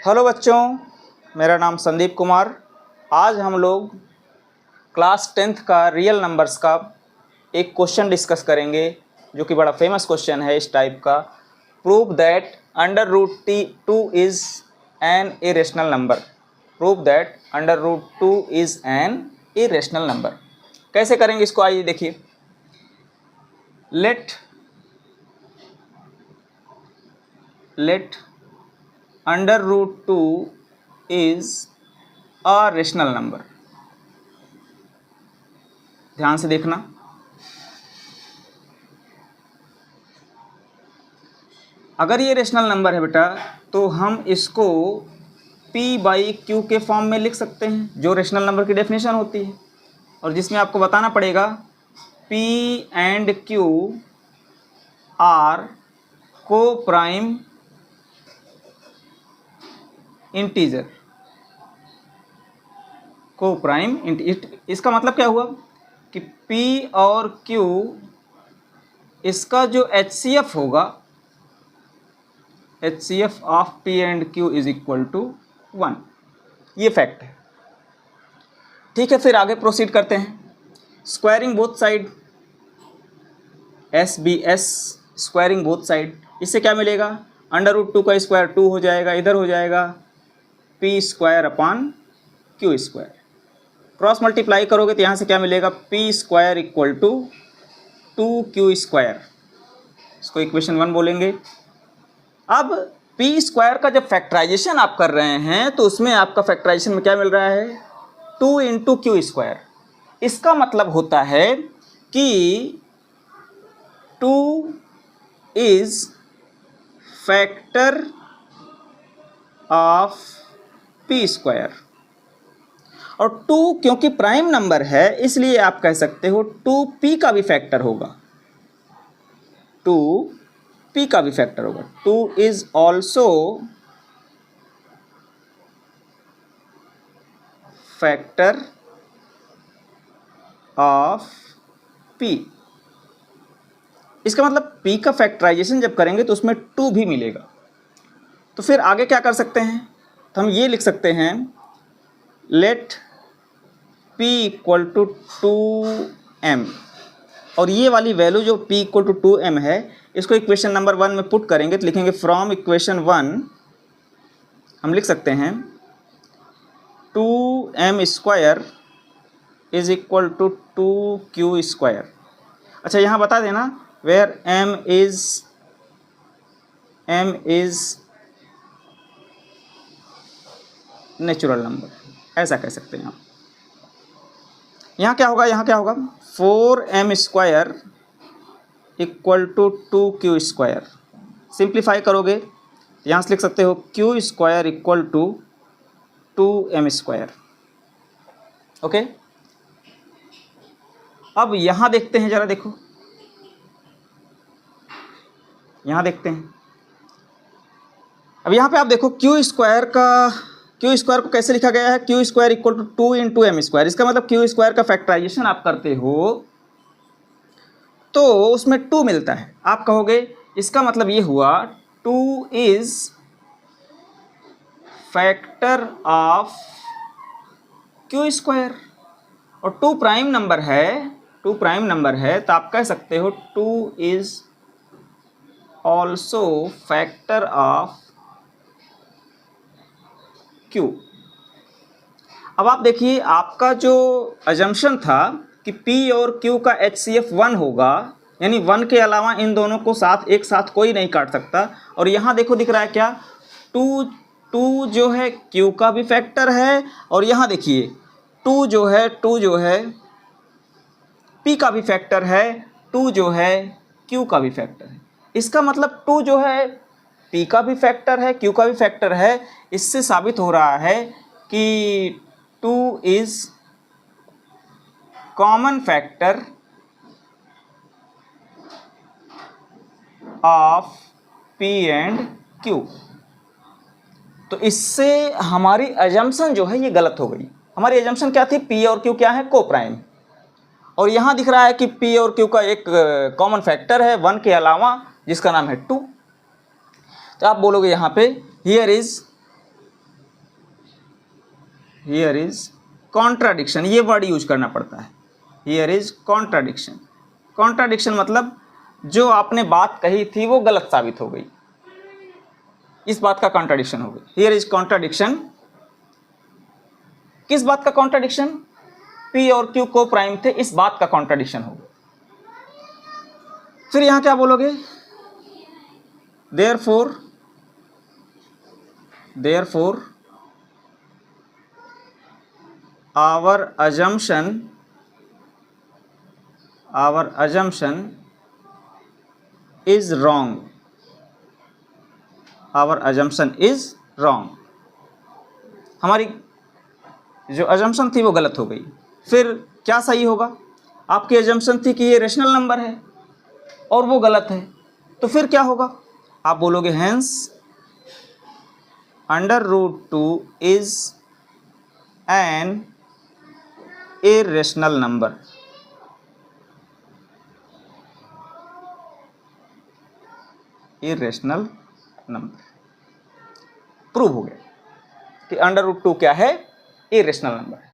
Hello बच्चों, मेरा नाम संदीप कुमार। आज हम लोग क्लास 10th का रियल नंबर्स का एक क्वेश्चन डिस्कस करेंगे जो कि बड़ा फेमस क्वेश्चन है इस टाइप का। Prove that under root two is an irrational number. Prove that under root 2 is an irrational number. कैसे करेंगे इसको, आइए देखिए। Let under root 2 is a rational number. ध्यान से देखना। अगर ये रेशनल नंबर है बेटा तो हम इसको p/q के फॉर्म में लिख सकते हैं, जो रेशनल नंबर की डेफिनेशन होती है, और जिसमें आपको बताना पड़ेगा p एंड q आर को प्राइम इंटीजर। को प्राइम इसका मतलब क्या हुआ कि p और q इसका जो HCF होगा, HCF of p and q is equal to 1। ये फैक्ट है। ठीक है, फिर आगे प्रोसीड करते हैं। Squaring both side, SBS squaring both side. इससे क्या मिलेगा? अंडर रूट 2 का स्क्वायर 2 हो जाएगा, इधर हो जाएगा p square upon q square. Cross multiply करोगे तो यहाँ से क्या मिलेगा? p square equal to 2q square. इसको इक्वेशन 1 बोलेंगे। अब p स्क्वायर का जब फैक्टराइजेशन आप कर रहे हैं तो उसमें आपका फैक्टराइजेशन में क्या मिल रहा है? 2 इंटू क्यू स्क्वायर। इसका मतलब होता है कि 2 is factor of p square, और 2 क्योंकि प्राइम नंबर है इसलिए आप कह सकते हो 2p का भी फैक्टर होगा। 2p का भी फैक्टर होगा। 2 is also factor of p। इसका मतलब p का फैक्टराइजेशन जब करेंगे तो उसमें 2 भी मिलेगा। तो फिर आगे क्या कर सकते हैं? तो हम ये लिख सकते हैं, late p equal to 2m, और ये वाली वैल्यू जो p इक्वल टू 2m है इसको इक्वेशन नंबर 1 में पुट करेंगे तो लिखेंगे फ्रॉम इक्वेशन 1 हम लिख सकते हैं 2m square is equal to 2q square. अच्छा, यहाँ बता देना where m is natural number, ऐसा कह सकते हैं आप। यहाँ क्या होगा? यहाँ क्या होगा? 4m square equal to 2q square. Simplify करोगे यहाँ से लिख सकते हो q square equal to 2m square. Okay, अब यहाँ देखते हैं, जरा देखो, यहाँ देखते हैं। अब यहाँ पे आप देखो q स्क्वायर को कैसे लिखा गया है? q square equal to 2 into m square. इसका मतलब q स्क्वायर का फैक्टराइजेशन आप करते हो तो उसमें 2 मिलता है। आप कहोगे इसका मतलब ये हुआ 2 is factor of q square, और 2 प्राइम नंबर है तो आप कह सकते हो 2 is also factor of q। अब आप देखिए, आपका जो अजम्पशन था कि p और q का HCF 1 होगा, यानी 1 के अलावा इन दोनों को एक साथ कोई नहीं काट सकता। और यहाँ देखो दिख रहा है क्या? 2 जो है q का भी फैक्टर है, और यहाँ देखिए 2 जो है p का भी फैक्टर है, 2 जो है q का भी फैक्टर है। इसका मतलब 2 जो है p का भी फैक्टर है, q का भी फैक्टर है। इससे साबित हो रहा है कि 2 is common factor of p and q। तो इससे हमारी अजम्पशन जो है ये गलत हो गई। हमारी अजम्पशन क्या थी? p और q क्या है? को प्राइम। और यहाँ दिख रहा है कि p और q का एक कॉमन फैक्टर है 1 के अलावा, जिसका नाम है 2। तो आप बोलोगे यहाँ पे here is here is contradiction, ये वर्ड यूज करना पड़ता है। Here is contradiction. कॉन्ट्राडिक्शन मतलब जो आपने बात कही थी वो गलत साबित हो गई, इस बात का कॉन्ट्राडिक्शन हो गई। Here is contradiction. किस बात का कॉन्ट्राडिक्शन? P और Q को प्राइम थे, इस बात का कॉन्ट्राडिक्शन हो गया। फिर यहां क्या बोलोगे? Therefore our assumption is wrong. Our assumption is wrong. हमारी जो assumption थी वो गलत हो गई। फिर क्या सही होगा? आपकी assumption थी कि ये रेशनल नंबर है और वो गलत है, तो फिर क्या होगा? आप बोलोगे hence √2 is an irrational number। Irrational number prove हो गया कि √2 क्या है? इरेशनल नंबर है।